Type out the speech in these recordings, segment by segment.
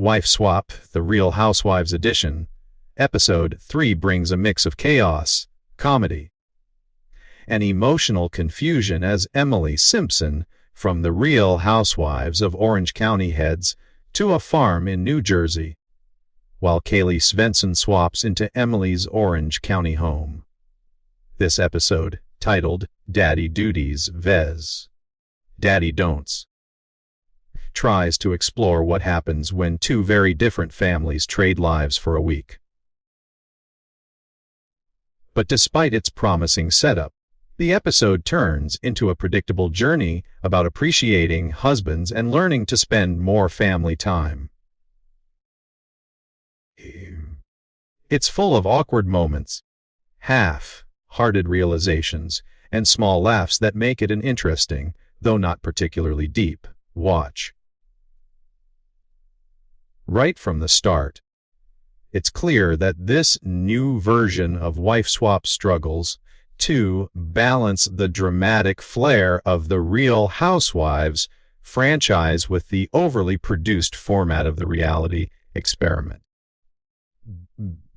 Wife Swap, The Real Housewives Edition. Episode 3 brings a mix of chaos, comedy, and emotional confusion as Emily Simpson, from the Real Housewives of Orange County, heads to a farm in New Jersey, while Caley Svensson swaps into Emily's Orange County home. This episode, titled Daddy Duties vs. Daddy Don'ts, tries to explore what happens when two very different families trade lives for a week. But despite its promising setup, the episode turns into a predictable journey about appreciating husbands and learning to spend more family time. It's full of awkward moments, half-hearted realizations, and small laughs that make it an interesting, though not particularly deep, watch. Right from the start, it's clear that this new version of Wife Swap struggles to balance the dramatic flair of the Real Housewives franchise with the overly produced format of the reality experiment.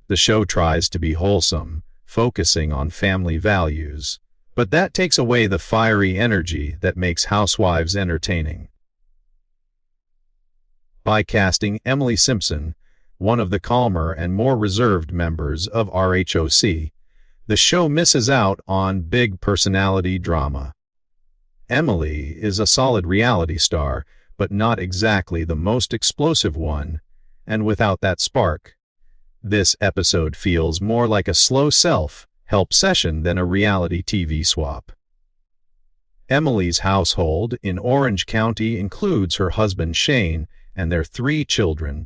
The show tries to be wholesome, focusing on family values, but that takes away the fiery energy that makes Housewives entertaining. By casting Emily Simpson, one of the calmer and more reserved members of RHOC, the show misses out on big personality drama. Emily is a solid reality star, but not exactly the most explosive one, and without that spark, this episode feels more like a slow self-help session than a reality TV swap. Emily's household in Orange County includes her husband Shane and their 3 children,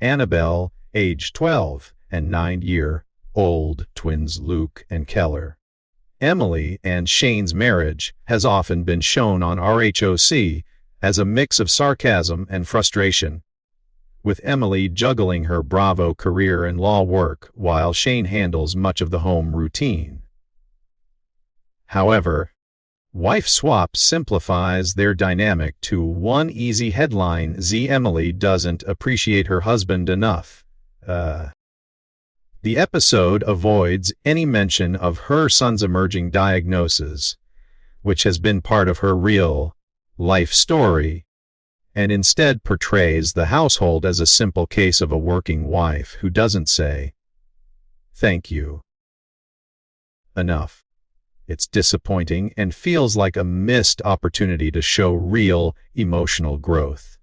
Annabelle, age 12, and 9-year-old twins Luke and Keller. Emily and Shane's marriage has often been shown on RHOC as a mix of sarcasm and frustration, with Emily juggling her Bravo career and law work while Shane handles much of the home routine. However, Wife Swap simplifies their dynamic to one easy headline: Emily doesn't appreciate her husband enough. The episode avoids any mention of her son's emerging diagnosis, which has been part of her real life story, and instead portrays the household as a simple case of a working wife who doesn't say, "Thank you" enough. It's disappointing and feels like a missed opportunity to show real emotional growth.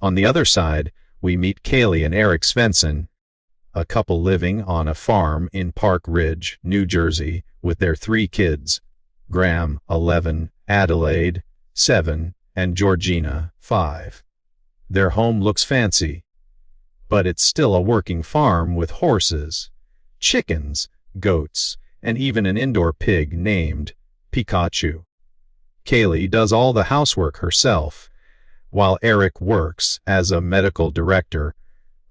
On the other side, we meet Caley and Eric Svensson, a couple living on a farm in Park Ridge, New Jersey, with their 3 kids, Graham, 11, Adelaide, 7, and Georgina, 5. Their home looks fancy, but it's still a working farm with horses, chickens, goats, and even an indoor pig named Pikachu. Caley does all the housework herself, while Eric works as a medical director,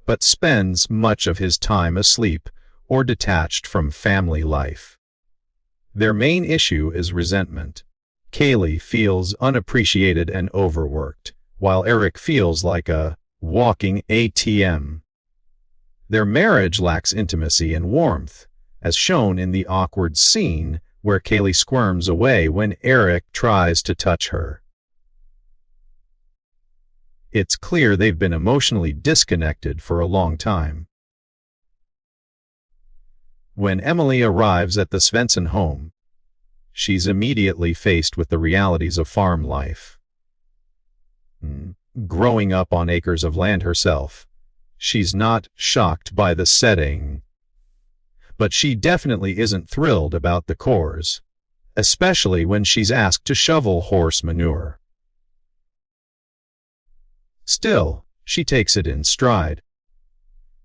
but spends much of his time asleep or detached from family life. Their main issue is resentment. Caley feels unappreciated and overworked, while Eric feels like a walking ATM. Their marriage lacks intimacy and warmth, as shown in the awkward scene where Caley squirms away when Eric tries to touch her. It's clear they've been emotionally disconnected for a long time. When Emily arrives at the Svensson home, she's immediately faced with the realities of farm life. Growing up on acres of land herself, she's not shocked by the setting, but she definitely isn't thrilled about the chores, especially when she's asked to shovel horse manure. Still, she takes it in stride,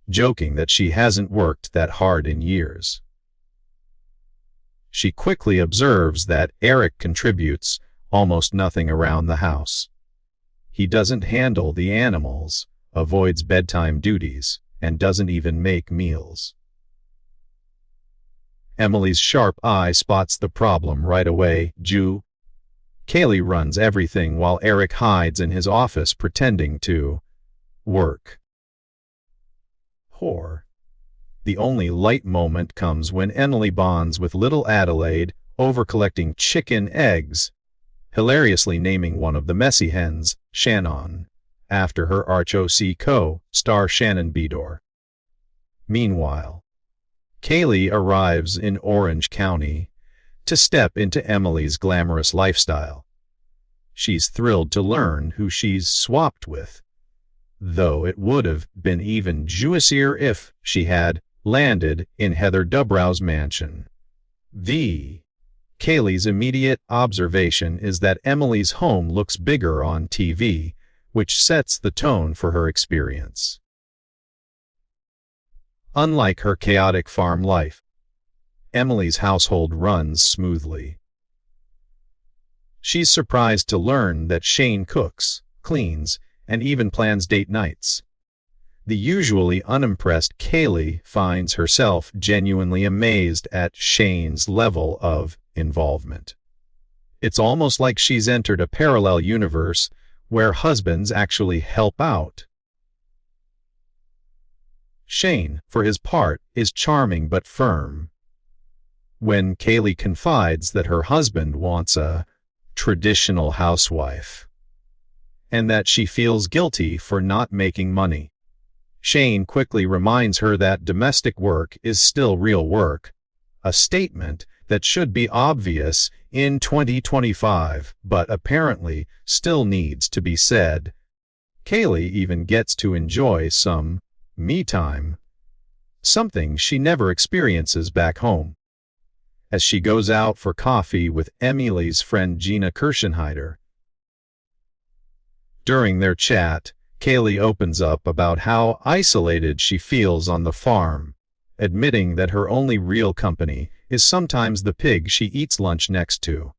joking that she hasn't worked that hard in years. She quickly observes that Eric contributes almost nothing around the house. He doesn't handle the animals, avoids bedtime duties, and doesn't even make meals. Emily's sharp eye spots the problem right away. Caley runs everything while Eric hides in his office pretending to work. Whore. The only light moment comes when Emily bonds with little Adelaide over collecting chicken eggs, hilariously naming one of the messy hens Shannon, after her Arch-OC co-star Shannon Beador. Meanwhile, Caley arrives in Orange County to step into Emily's glamorous lifestyle. She's thrilled to learn who she's swapped with, though it would have been even juicier if she had landed in Heather Dubrow's mansion. Caley's immediate observation is that Emily's home looks bigger on TV, which sets the tone for her experience. Unlike her chaotic farm life, Emily's household runs smoothly. She's surprised to learn that Shane cooks, cleans, and even plans date nights. The usually unimpressed Caley finds herself genuinely amazed at Shane's level of involvement. It's almost like she's entered a parallel universe where husbands actually help out. Shane, for his part, is charming but firm. When Caley confides that her husband wants a traditional housewife, and that she feels guilty for not making money, Shane quickly reminds her that domestic work is still real work, a statement that should be obvious in 2025, but apparently still needs to be said. Caley even gets to enjoy some me time, something she never experiences back home. As she goes out for coffee with Emily's friend Gina Kirschenheiter. During their chat, Caley opens up about how isolated she feels on the farm, admitting that her only real company is sometimes the pig she eats lunch next to.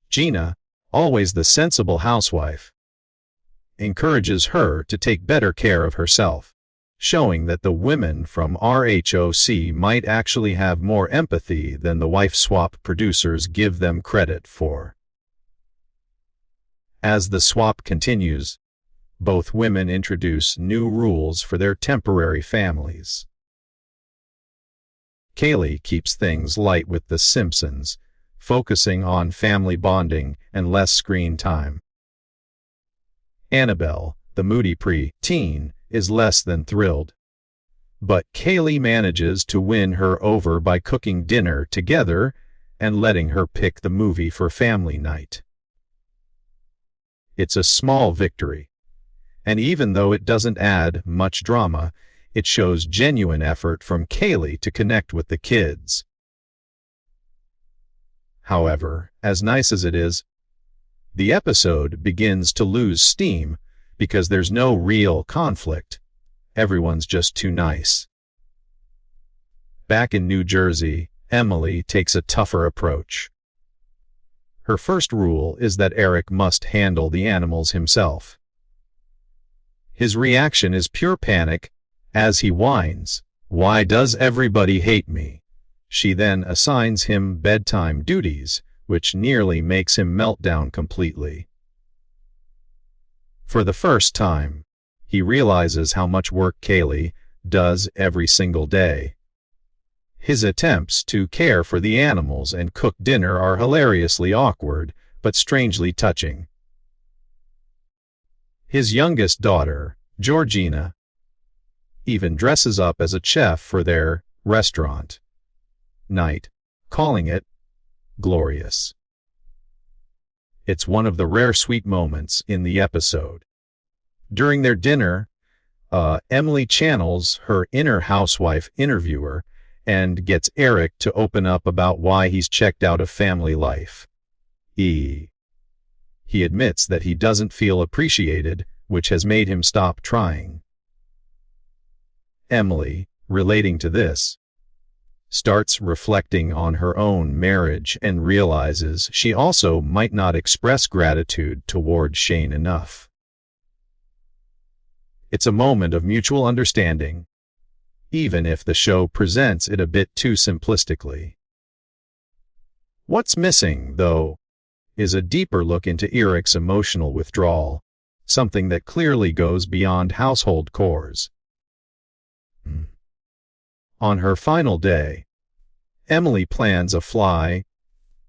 Gina, always the sensible housewife, encourages her to take better care of herself, showing that the women from RHOC might actually have more empathy than the wife swap producers give them credit for. As the swap continues, both women introduce new rules for their temporary families. Caley keeps things light with the Simpsons, focusing on family bonding and less screen time. Annabelle, the moody pre-teen, is less than thrilled. But Caley manages to win her over by cooking dinner together and letting her pick the movie for family night. It's a small victory, and even though it doesn't add much drama, it shows genuine effort from Caley to connect with the kids. However, as nice as it is, the episode begins to lose steam because there's no real conflict. Everyone's just too nice. Back in New Jersey, Emily takes a tougher approach. Her first rule is that Eric must handle the animals himself. His reaction is pure panic as he whines, "Why does everybody hate me?" She then assigns him bedtime duties, which nearly makes him melt down completely. For the first time, he realizes how much work Caley does every single day. His attempts to care for the animals and cook dinner are hilariously awkward, but strangely touching. His youngest daughter, Georgina, even dresses up as a chef for their restaurant night, calling it glorious. It's one of the rare sweet moments in the episode. During their dinner, Emily channels her inner housewife interviewer and gets Eric to open up about why he's checked out of family life. He admits that he doesn't feel appreciated, which has made him stop trying. Emily, relating to this, starts reflecting on her own marriage and realizes she also might not express gratitude toward Shane enough. It's a moment of mutual understanding, even if the show presents it a bit too simplistically. What's missing, though, is a deeper look into Eric's emotional withdrawal, something that clearly goes beyond household chores. On her final day, Emily plans a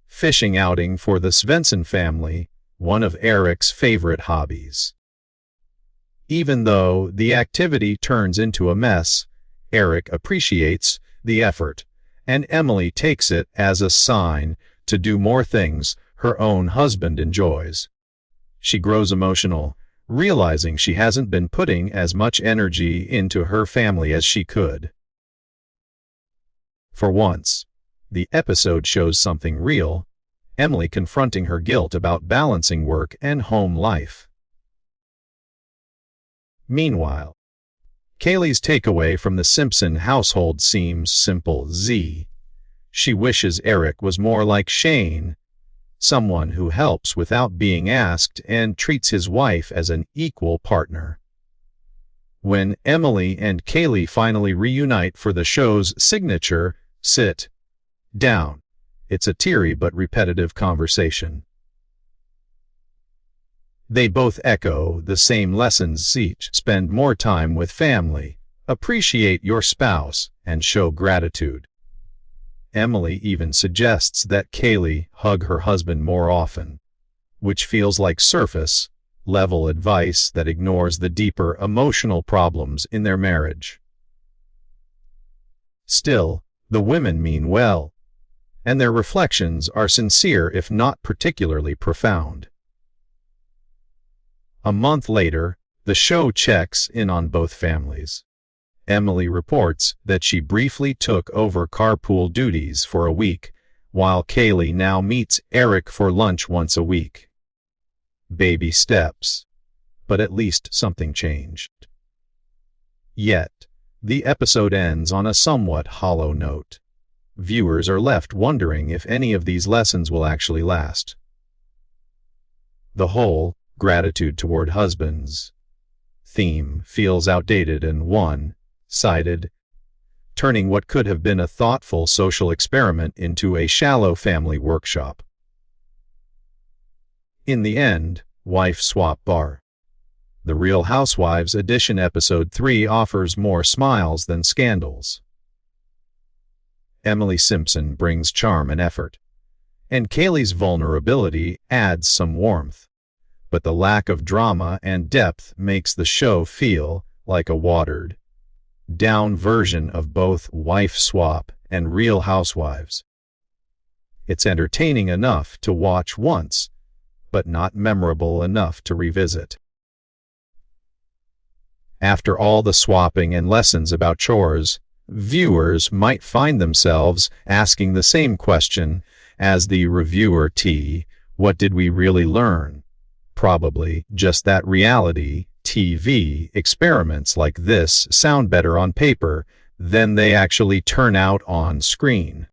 fishing outing for the Svensson family, one of Eric's favorite hobbies. Even though the activity turns into a mess, Eric appreciates the effort, and Emily takes it as a sign to do more things her own husband enjoys. She grows emotional, realizing she hasn't been putting as much energy into her family as she could. For once, the episode shows something real, Emily confronting her guilt about balancing work and home life. Meanwhile, Caley's takeaway from the Simpson household seems simple. She wishes Eric was more like Shane, someone who helps without being asked and treats his wife as an equal partner. When Emily and Caley finally reunite for the show's signature sit down, it's a teary but repetitive conversation. They both echo the same lessons: each spend more time with family, appreciate your spouse, and show gratitude. Emily even suggests that Caley hug her husband more often, which feels like surface-level advice that ignores the deeper emotional problems in their marriage. Still, the women mean well, and their reflections are sincere if not particularly profound. A month later, the show checks in on both families. Emily reports that she briefly took over carpool duties for a week, while Caley now meets Eric for lunch once a week. Baby steps, but at least something changed. Yet, the episode ends on a somewhat hollow note. Viewers are left wondering if any of these lessons will actually last. The whole gratitude toward husbands theme feels outdated and one-sided, turning what could have been a thoughtful social experiment into a shallow family workshop. In the end, Wife Swap Bar. The Real Housewives Edition Episode 3 offers more smiles than scandals. Emily Simpson brings charm and effort, and Caley's vulnerability adds some warmth. But the lack of drama and depth makes the show feel like a watered-down version of both Wife Swap and Real Housewives. It's entertaining enough to watch once, but not memorable enough to revisit. After all the swapping and lessons about chores, viewers might find themselves asking the same question as the reviewer: what did we really learn? Probably just that reality TV experiments like this sound better on paper than they actually turn out on screen.